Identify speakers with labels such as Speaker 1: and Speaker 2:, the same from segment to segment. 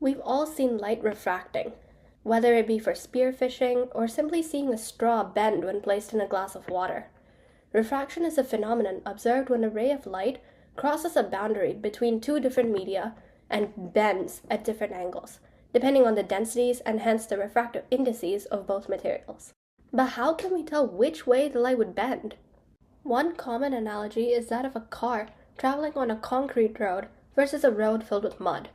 Speaker 1: We've all seen light refracting, whether it be for spearfishing or simply seeing a straw bend when placed in a glass of water. Refraction is a phenomenon observed when a ray of light crosses a boundary between two different media and bends at different angles, depending on the densities and hence the refractive indices of both materials. But how can we tell which way the light would bend? One common analogy is that of a car traveling on a concrete road versus a road filled with mud.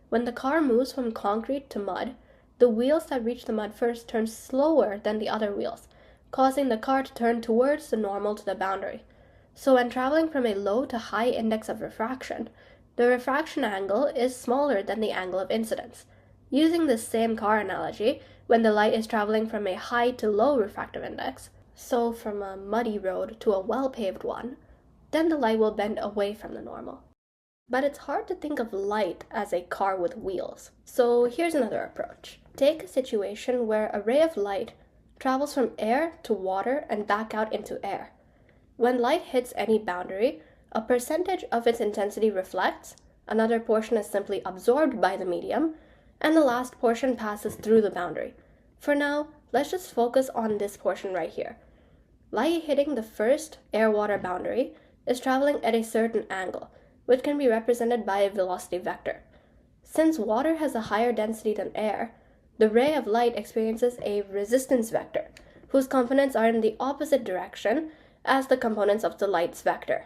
Speaker 1: When the car moves from concrete to mud, the wheels that reach the mud first turn slower than the other wheels, causing the car to turn towards the normal to the boundary. So when traveling from a low to high index of refraction, the refraction angle is smaller than the angle of incidence. Using this same car analogy, when the light is traveling from a high to low refractive index, so from a muddy road to a well-paved one, then the light will bend away from the normal. But it's hard to think of light as a car with wheels. So here's another approach. Take a situation where a ray of light travels from air to water and back out into air. When light hits any boundary, a percentage of its intensity reflects, another portion is simply absorbed by the medium, and the last portion passes through the boundary. For now, let's just focus on this portion right here. Light hitting the first air-water boundary is traveling at a certain angle, which can be represented by a velocity vector. Since water has a higher density than air, the ray of light experiences a resistance vector, whose components are in the opposite direction as the components of the light's vector.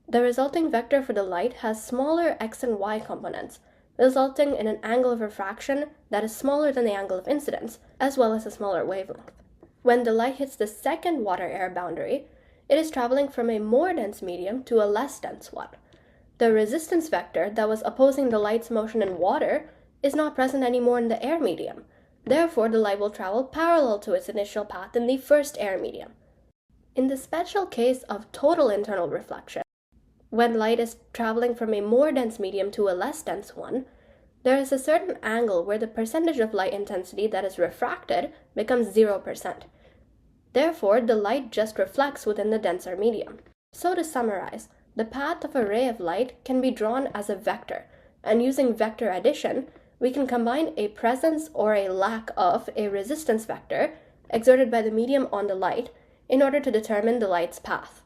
Speaker 1: The resulting vector for the light has smaller x and y components, resulting in an angle of refraction that is smaller than the angle of incidence, as well as a smaller wavelength. When the light hits the second water-air boundary, it is traveling from a more dense medium to a less dense one. The resistance vector that was opposing the light's motion in water is not present anymore in the air medium. Therefore, the light will travel parallel to its initial path in the first air medium. In the special case of total internal reflection, when light is traveling from a more dense medium to a less dense one, there is a certain angle where the percentage of light intensity that is refracted becomes 0%. Therefore, the light just reflects within the denser medium. So to summarize, the path of a ray of light can be drawn as a vector, and using vector addition, we can combine a presence or a lack of a resistance vector exerted by the medium on the light in order to determine the light's path.